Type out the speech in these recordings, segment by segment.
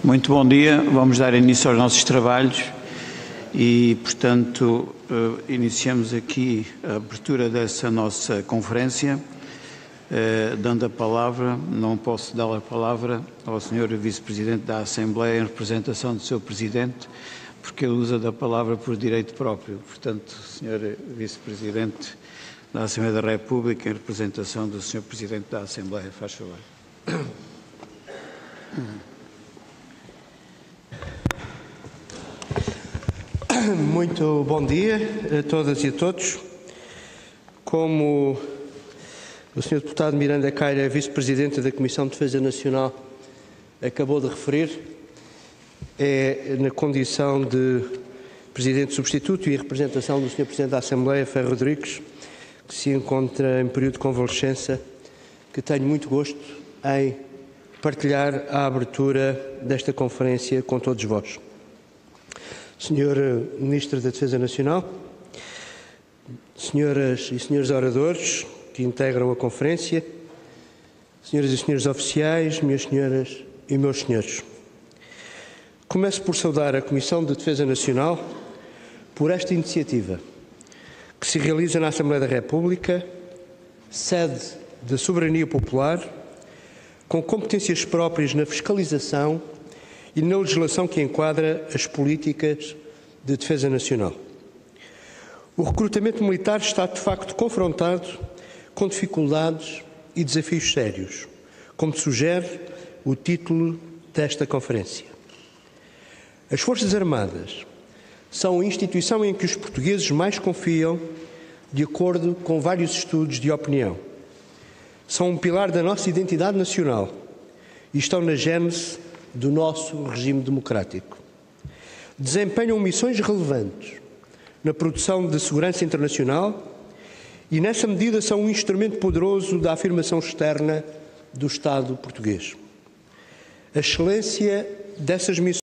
Muito bom dia. Vamos dar início aos nossos trabalhos e, portanto, iniciamos aqui a abertura dessa nossa conferência, dando a palavra, não posso dar a palavra ao Sr. Vice-Presidente da Assembleia em representação do Sr. Presidente, porque ele usa da palavra por direito próprio. Portanto, Sr. Vice-Presidente da Assembleia da República, em representação do Sr. Presidente da Assembleia, faz favor. Muito bom dia a todas e a todos. Como o Sr. Deputado Miranda Caira, Vice-Presidente da Comissão de Defesa Nacional, acabou de referir, é na condição de Presidente Substituto e em representação do Sr. Presidente da Assembleia, Ferro Rodrigues, que se encontra em período de convalescença, que tenho muito gosto em partilhar a abertura desta conferência com todos vós. Sr. Ministro da Defesa Nacional, senhoras e senhores oradores que integram a conferência, senhoras e senhores oficiais, minhas senhoras e meus senhores. Começo por saudar a Comissão de Defesa Nacional por esta iniciativa que se realiza na Assembleia da República, sede da soberania popular, com competências próprias na fiscalização e na legislação que enquadra as políticas de defesa nacional. O recrutamento militar está, de facto, confrontado com dificuldades e desafios sérios, como sugere o título desta conferência. As Forças Armadas são a instituição em que os portugueses mais confiam, de acordo com vários estudos de opinião. São um pilar da nossa identidade nacional e estão na gênese do nosso regime democrático. Desempenham missões relevantes na produção de segurança internacional e, nessa medida, são um instrumento poderoso da afirmação externa do Estado português. A excelência dessas missões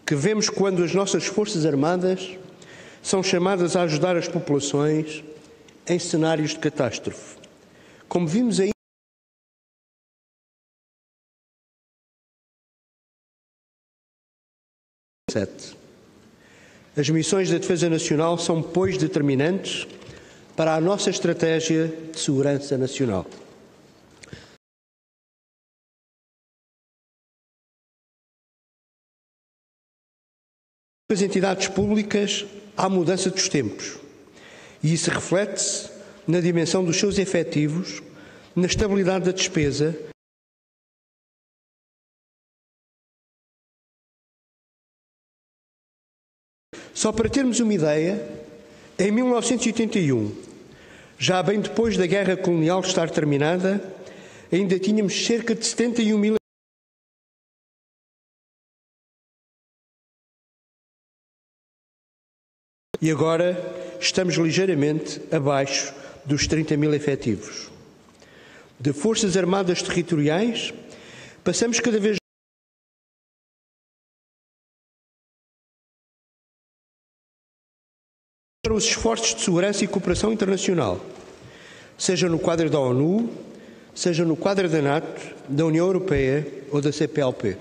que vemos quando as nossas Forças Armadas são chamadas a ajudar as populações em cenários de catástrofe. Como vimos aí, as missões da Defesa Nacional são, pois, determinantes para a nossa estratégia de segurança nacional. As entidades públicas há mudança dos tempos. E isso reflete-se na dimensão dos seus efetivos, na estabilidade da despesa. Só para termos uma ideia, em 1981, já bem depois da Guerra Colonial estar terminada, ainda tínhamos cerca de 71 mil. E agora estamos ligeiramente abaixo dos 30 mil efetivos. De Forças Armadas Territoriais, passamos cada vez para os esforços de segurança e cooperação internacional, seja no quadro da ONU, seja no quadro da NATO, da União Europeia ou da CPLP.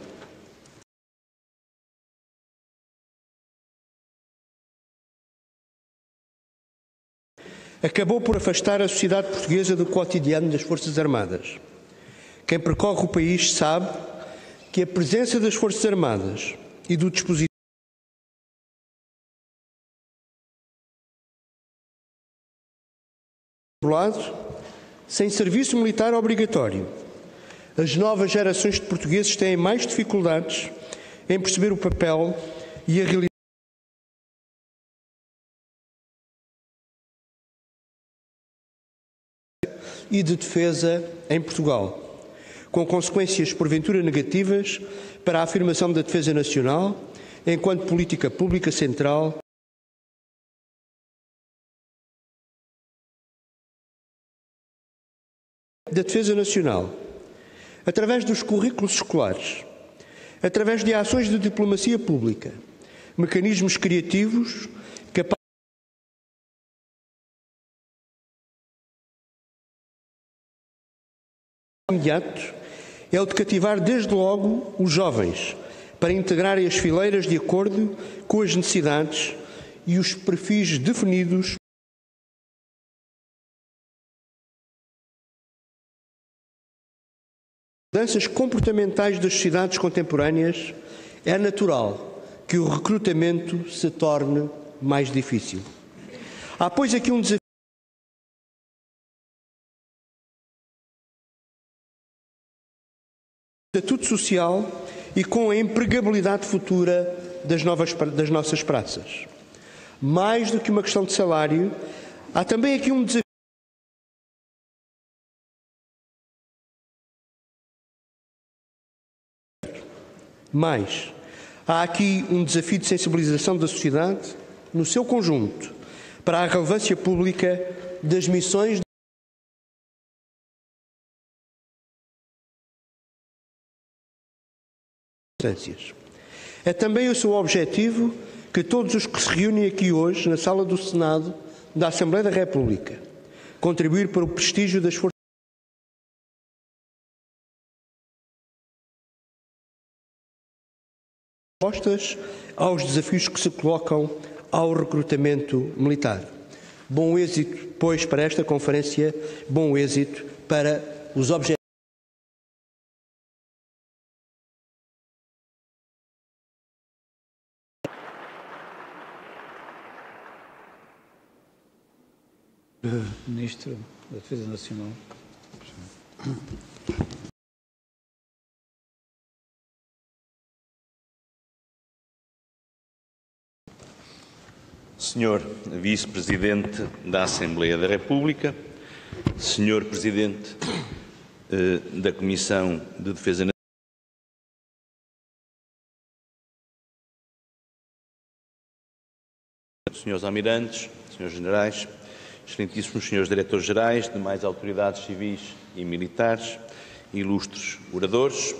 Acabou por afastar a sociedade portuguesa do cotidiano das Forças Armadas. Quem percorre o país sabe que a presença das Forças Armadas e do dispositivo sem serviço militar obrigatório, as novas gerações de portugueses têm mais dificuldades em perceber o papel e a realidade e de defesa em Portugal, com consequências porventura negativas para a afirmação da defesa nacional enquanto política pública central da defesa nacional, através dos currículos escolares, através de ações de diplomacia pública, mecanismos criativos imediato é o de cativar desde logo os jovens para integrarem as fileiras de acordo com as necessidades e os perfis definidos. Mudanças comportamentais das sociedades contemporâneas, é natural que o recrutamento se torne mais difícil. Há, pois, aqui um desafio. Estatuto social e com a empregabilidade futura das nossas praças. Mais do que uma questão de salário, há também aqui um desafio. Mais, há aqui um desafio de sensibilização da sociedade, no seu conjunto, para a relevância pública das missões É também o seu objetivo que todos os que se reúnem aqui hoje, na sala do Senado da Assembleia da República, contribuir para o prestígio das forças respostas aos desafios que se colocam ao recrutamento militar. Bom êxito, pois, para esta conferência, bom êxito para os objetivos. Ministro da Defesa Nacional. Senhor Vice-Presidente da Assembleia da República, Senhor Presidente da Comissão de Defesa Nacional, Senhores Almirantes, Senhores Generais, Excelentíssimos Senhores Diretores-Gerais, demais autoridades civis e militares, ilustres oradores.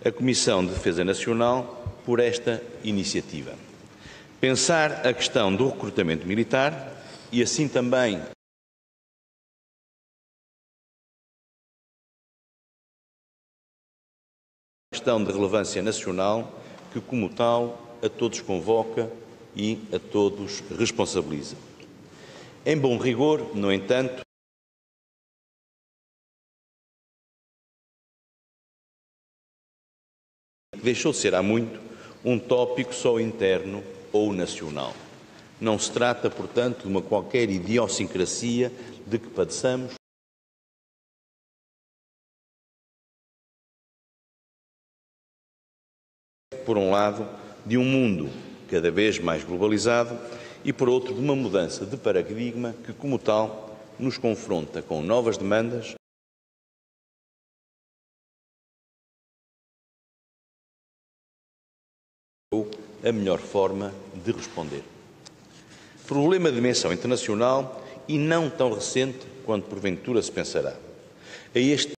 A Comissão de Defesa Nacional por esta iniciativa. Pensar a questão do recrutamento militar e assim também questão de relevância nacional que, como tal, a todos convoca e a todos responsabiliza. Em bom rigor, no entanto, deixou de ser há muito um tópico só interno ou nacional. Não se trata, portanto, de uma qualquer idiosincrasia de que padeçamos, por um lado, de um mundo cada vez mais globalizado e, por outro, de uma mudança de paradigma que, como tal, nos confronta com novas demandas a melhor forma de responder. Problema de dimensão internacional e não tão recente quanto porventura se pensará. A este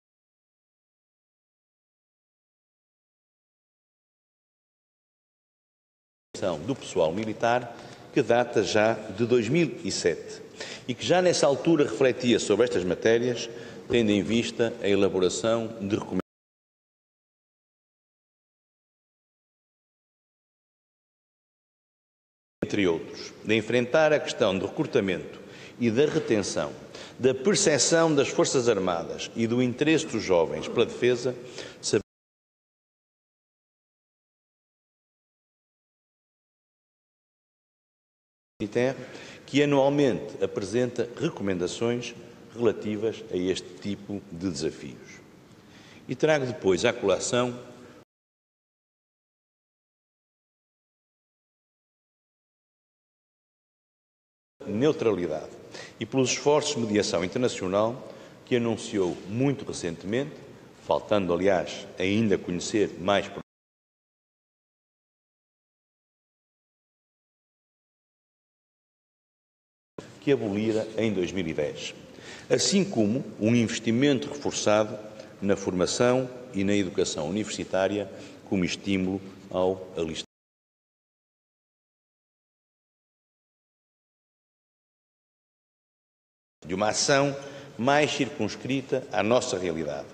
do pessoal militar que data já de 2007 e que já nessa altura refletia sobre estas matérias, tendo em vista a elaboração de recomendações, entre outros, de enfrentar a questão do recrutamento e da retenção, da percepção das Forças Armadas e do interesse dos jovens pela defesa, que anualmente apresenta recomendações relativas a este tipo de desafios. E trago depois à colação neutralidade e pelos esforços de mediação internacional que anunciou muito recentemente, faltando, aliás, ainda conhecer mais que abolira em 2010, assim como um investimento reforçado na formação e na educação universitária como estímulo ao alistamento. de uma ação mais circunscrita à nossa realidade.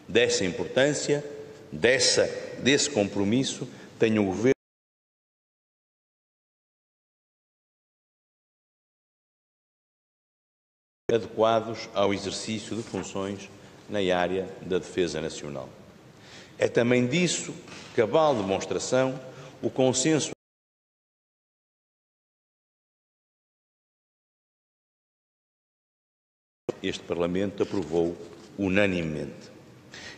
Dessa importância, desse compromisso, tem o Governo adequados ao exercício de funções na área da defesa nacional. É também disso cabal demonstração o consenso este Parlamento aprovou unanimemente.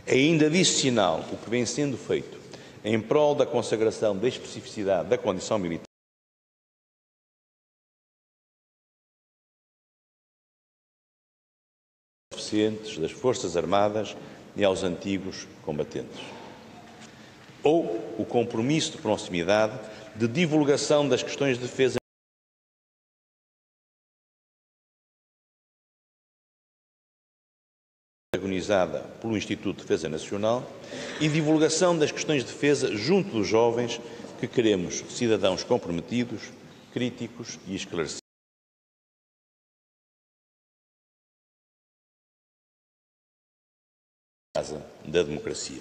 É ainda disso sinal o que vem sendo feito em prol da consagração da especificidade da condição militar suficientes das Forças Armadas e aos antigos combatentes. Ou o compromisso de proximidade de divulgação das questões de defesa organizada pelo Instituto de Defesa Nacional e divulgação das questões de defesa junto dos jovens que queremos cidadãos comprometidos, críticos e esclarecidos. Da democracia.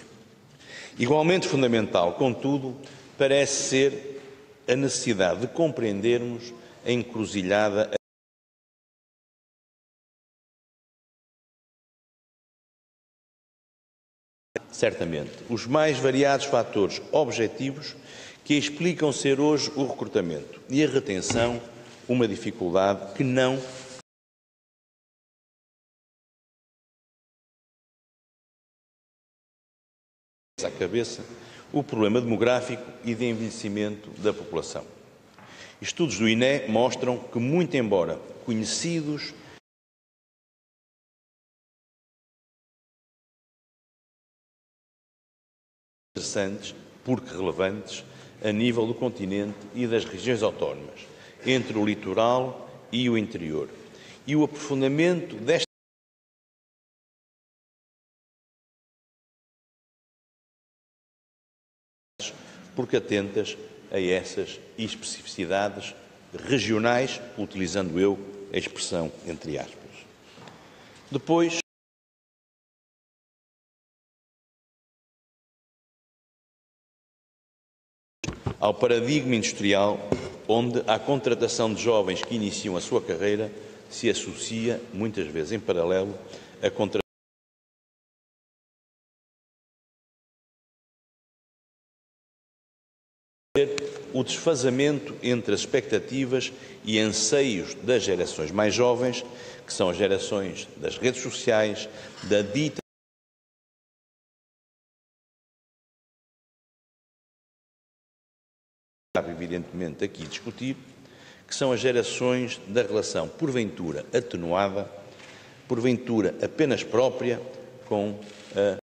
Igualmente fundamental, contudo, parece ser a necessidade de compreendermos a encruzilhada certamente os mais variados fatores objetivos que explicam ser hoje o recrutamento e a retenção uma dificuldade que não à cabeça o problema demográfico e de envelhecimento da população. Estudos do INE mostram que, muito embora conhecidos interessantes, porque relevantes, a nível do continente e das regiões autónomas, entre o litoral e o interior, e o aprofundamento desta porque atentas a essas especificidades regionais, utilizando eu a expressão entre aspas. Depois, ao paradigma industrial, onde a contratação de jovens que iniciam a sua carreira se associa, muitas vezes em paralelo, a contratação o desfazamento entre as expectativas e anseios das gerações mais jovens, que são as gerações das redes sociais, da dita evidentemente aqui discutir, que são as gerações da relação porventura atenuada, porventura apenas própria com a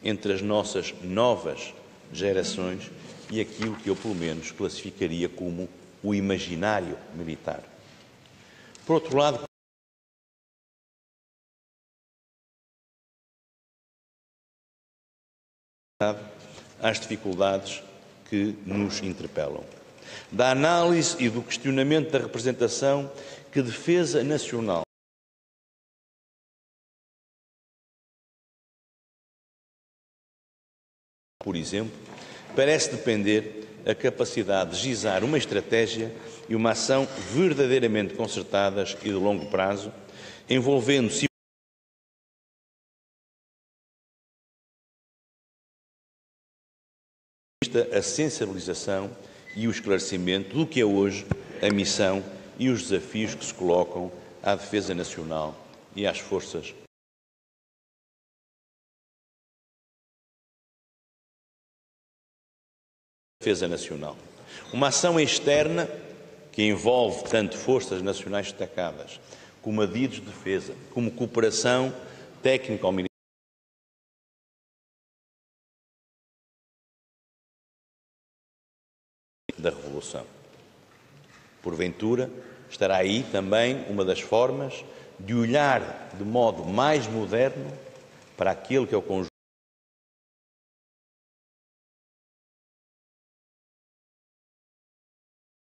entre as nossas novas gerações e aquilo que eu, pelo menos, classificaria como o imaginário militar. Por outro lado, às dificuldades que nos interpelam. Da análise e do questionamento da representação que defesa nacional por exemplo, parece depender a capacidade de gizar uma estratégia e uma ação verdadeiramente concertadas e de longo prazo, envolvendo a sensibilização e o esclarecimento do que é hoje a missão e os desafios que se colocam à defesa nacional e às forças defesa nacional. Uma ação externa que envolve tanto forças nacionais destacadas, como adidos de defesa, como cooperação técnico-militar da Revolução. Porventura, estará aí também uma das formas de olhar de modo mais moderno para aquele que é o conjunto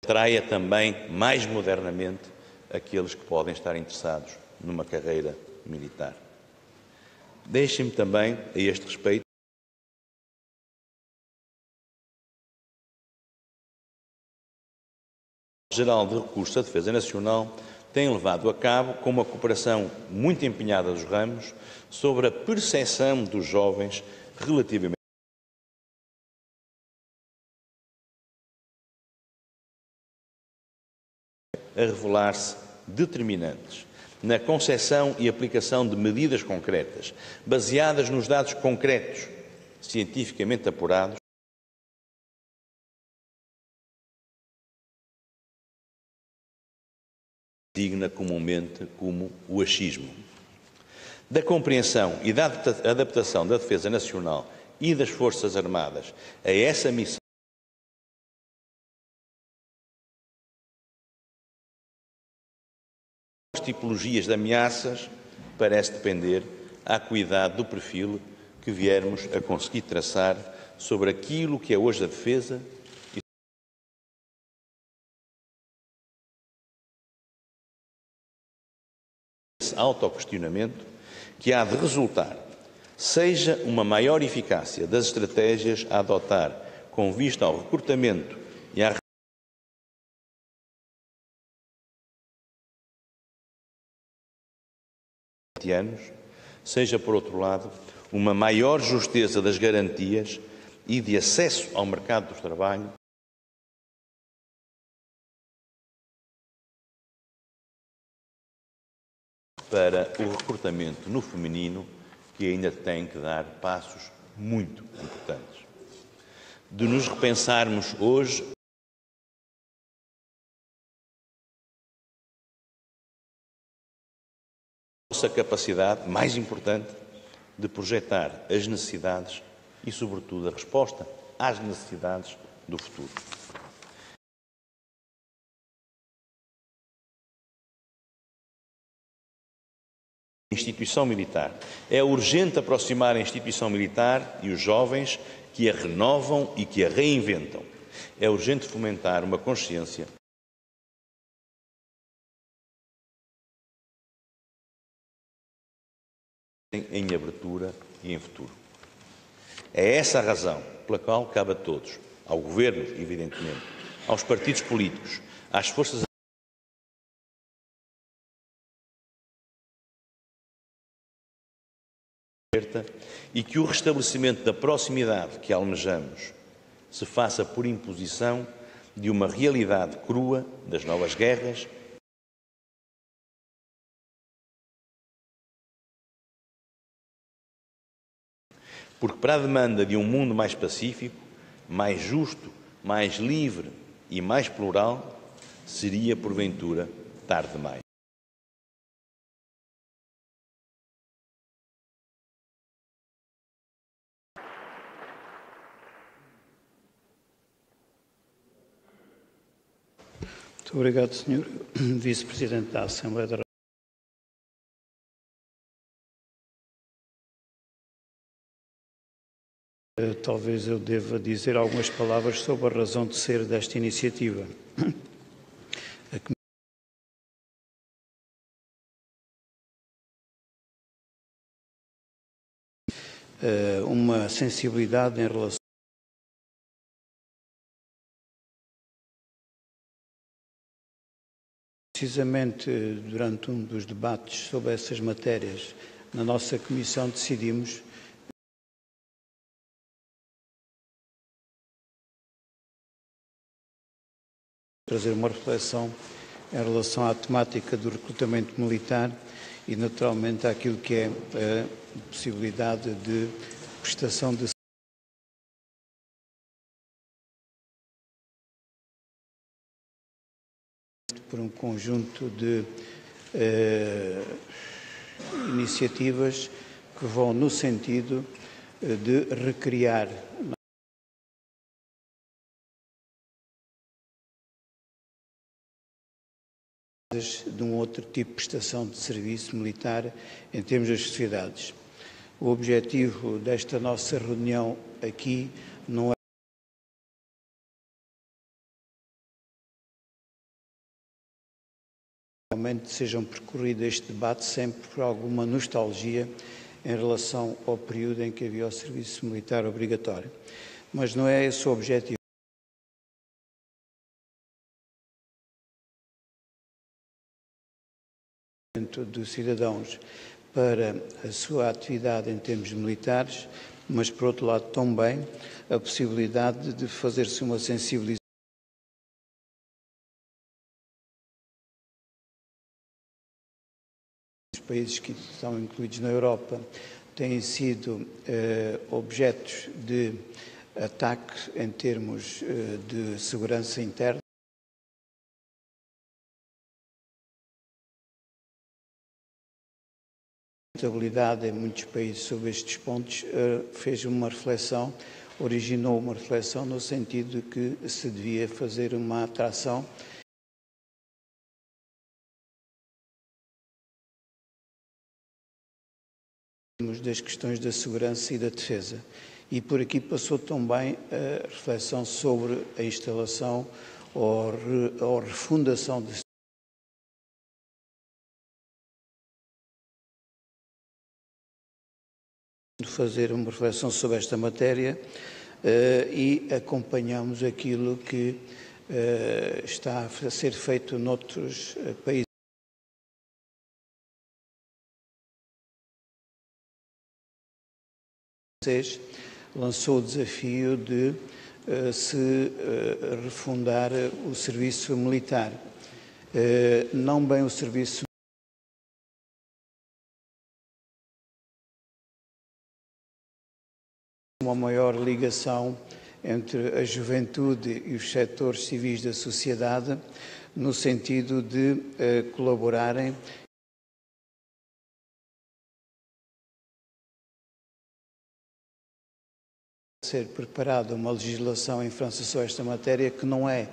atraia também mais modernamente aqueles que podem estar interessados numa carreira militar. Deixem-me também, a este respeito, o Geral de Recursos da Defesa Nacional tem levado a cabo, com uma cooperação muito empenhada dos ramos, sobre a percepção dos jovens relativamente a revelar-se determinantes na concepção e aplicação de medidas concretas, baseadas nos dados concretos, cientificamente apurados, designa comumente como o achismo. Da compreensão e da adaptação da Defesa Nacional e das Forças Armadas a essa missão as tipologias de ameaças parece depender à acuidade do perfil que viermos a conseguir traçar sobre aquilo que é hoje a defesa e esse autoquestionamento que há de resultar, seja uma maior eficácia das estratégias a adotar com vista ao recrutamento e à anos, seja, por outro lado, uma maior justeza das garantias e de acesso ao mercado do trabalho para o recrutamento no feminino, que ainda tem que dar passos muito importantes. De nos repensarmos hoje nossa capacidade mais importante de projetar as necessidades e, sobretudo, a resposta às necessidades do futuro. Instituição militar. É urgente aproximar a instituição militar e os jovens que a renovam e que a reinventam. É urgente fomentar uma consciência em abertura e em futuro. É essa a razão pela qual cabe a todos, ao Governo, evidentemente, aos partidos políticos, às forças e que o restabelecimento da proximidade que almejamos se faça por imposição de uma realidade crua das novas guerras, porque para a demanda de um mundo mais pacífico, mais justo, mais livre e mais plural, seria, porventura, tarde demais. Muito obrigado, Sr. Vice-Presidente da Assembleia da República. Talvez eu deva dizer algumas palavras sobre a razão de ser desta iniciativa. Uma sensibilidade em relação precisamente durante um dos debates sobre essas matérias na nossa comissão decidimos trazer uma reflexão em relação à temática do recrutamento militar e, naturalmente, àquilo que é a possibilidade de prestação de por um conjunto de iniciativas que vão no sentido de recriar de um outro tipo de prestação de serviço militar em termos das sociedades. O objetivo desta nossa reunião aqui não é realmente sejam percorrido este debate sempre por alguma nostalgia em relação ao período em que havia o serviço militar obrigatório. Mas não é esse o objetivo. Dos cidadãos para a sua atividade em termos militares, mas, por outro lado, também a possibilidade de fazer-se uma sensibilização dos países que estão incluídos na Europa têm sido objetos de ataque em termos de segurança interna. A estabilidade em muitos países sobre estes pontos fez uma reflexão, originou uma reflexão no sentido de que se devia fazer uma atração das questões da segurança e da defesa. E por aqui passou também a reflexão sobre a instalação ou refundação de fazer uma reflexão sobre esta matéria e acompanhamos aquilo que está a ser feito noutros países. Lançou o desafio de se refundar o serviço militar. Não bem o serviço uma maior ligação entre a juventude e os setores civis da sociedade, no sentido de colaborarem ser preparada uma legislação em França sobre esta matéria que não é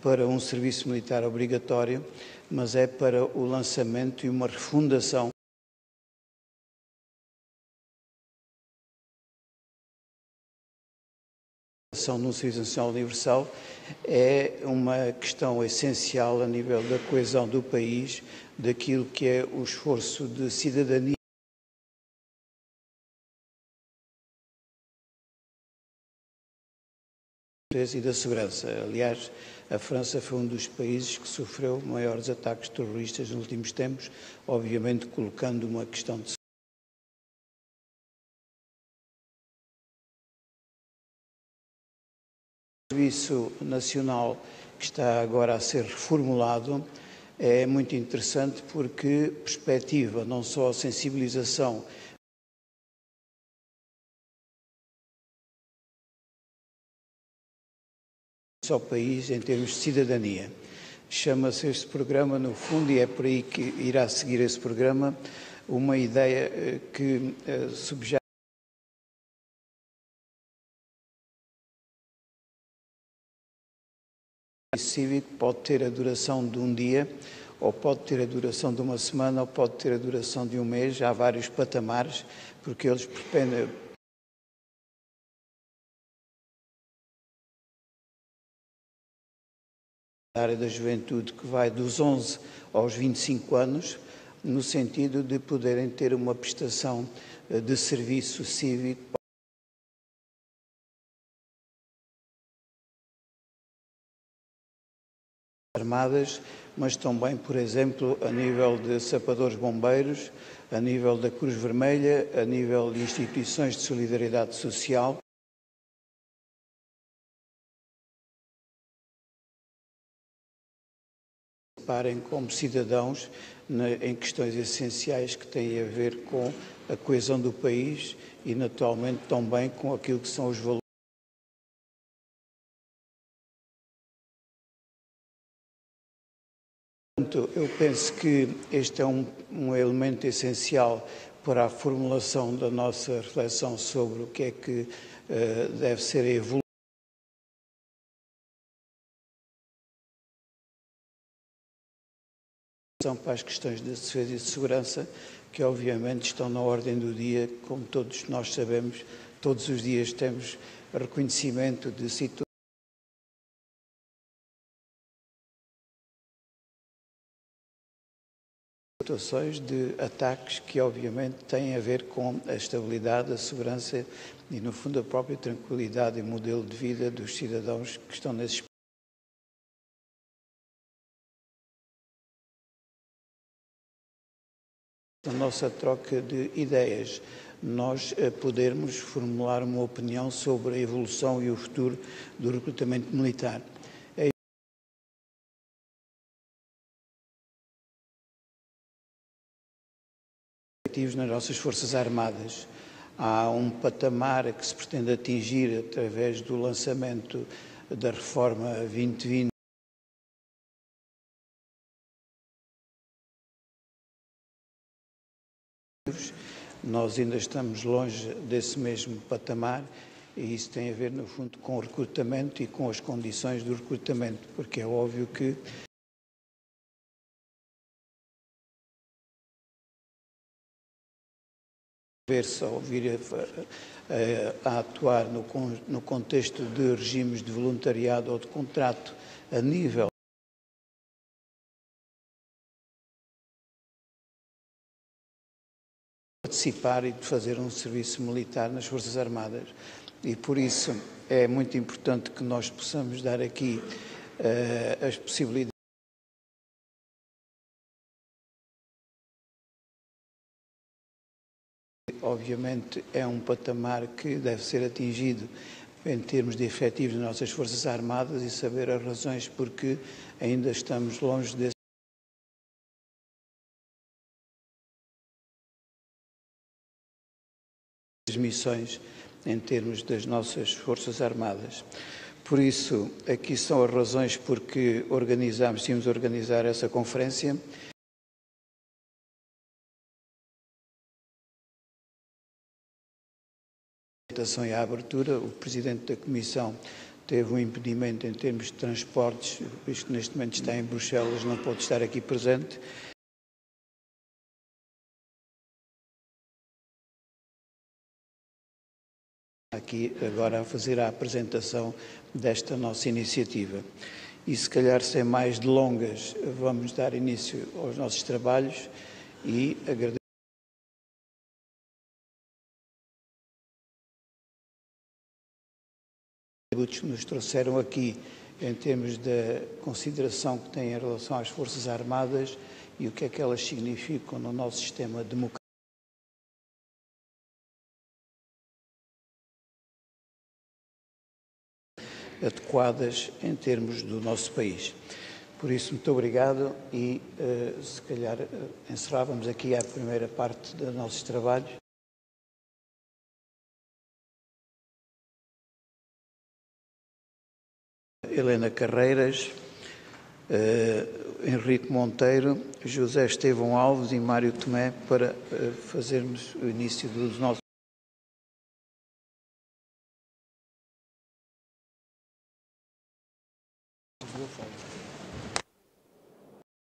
para um serviço militar obrigatório, mas é para o lançamento e uma refundação no Serviço Nacional Universal. É uma questão essencial a nível da coesão do país, daquilo que é o esforço de cidadania e da segurança. Aliás, a França foi um dos países que sofreu maiores ataques terroristas nos últimos tempos, obviamente colocando uma questão de Serviço Nacional que está agora a ser reformulado. É muito interessante porque perspectiva não só a sensibilização ao país em termos de cidadania. Chama-se este programa, no fundo, e é por aí que irá seguir esse programa, uma ideia que subjaz cívico pode ter a duração de um dia, ou pode ter a duração de uma semana, ou pode ter a duração de um mês. Há vários patamares, porque eles pretendem a área da juventude que vai dos 11 aos 25 anos, no sentido de poderem ter uma prestação de serviço cívico armadas, mas também, por exemplo, a nível de sapadores bombeiros, a nível da Cruz Vermelha, a nível de instituições de solidariedade social. Parem como cidadãos em questões essenciais que têm a ver com a coesão do país e, naturalmente, também com aquilo que são os valores. Portanto, eu penso que este é um elemento essencial para a formulação da nossa reflexão sobre o que é que deve ser a evolução para as questões de defesa e de segurança, que obviamente estão na ordem do dia, como todos nós sabemos, todos os dias temos reconhecimento de situações situações de ataques que obviamente têm a ver com a estabilidade, a segurança e, no fundo, a própria tranquilidade e modelo de vida dos cidadãos que estão nesses países. A nossa troca de ideias, nós podermos formular uma opinião sobre a evolução e o futuro do recrutamento militar. Nas nossas Forças Armadas. Há um patamar que se pretende atingir através do lançamento da Reforma 2020. Nós ainda estamos longe desse mesmo patamar e isso tem a ver, no fundo, com o recrutamento e com as condições do recrutamento, porque é óbvio que ver-se ou vir a atuar no contexto de regimes de voluntariado ou de contrato a nível de participar e de fazer um serviço militar nas Forças Armadas. E por isso é muito importante que nós possamos dar aqui as possibilidades. Obviamente é um patamar que deve ser atingido em termos de efetivos nas nossas Forças Armadas e saber as razões porque ainda estamos longe desse missões em termos das nossas Forças Armadas. Por isso, aqui são as razões porque tínhamos organizar essa conferência. E à abertura, o Presidente da Comissão teve um impedimento em termos de transportes, visto que neste momento está em Bruxelas, não pode estar aqui presente. Aqui agora a fazer a apresentação desta nossa iniciativa. E se calhar sem mais delongas, vamos dar início aos nossos trabalhos e agradeço que nos trouxeram aqui em termos da consideração que têm em relação às Forças Armadas e o que é que elas significam no nosso sistema democrático. Adequadas em termos do nosso país. Por isso, muito obrigado e se calhar encerrávamos aqui a primeira parte dos nossos trabalhos. Helena Carreiras, Henrique Monteiro, José Estevão Alves e Mário Tomé para fazermos o início dos nossos.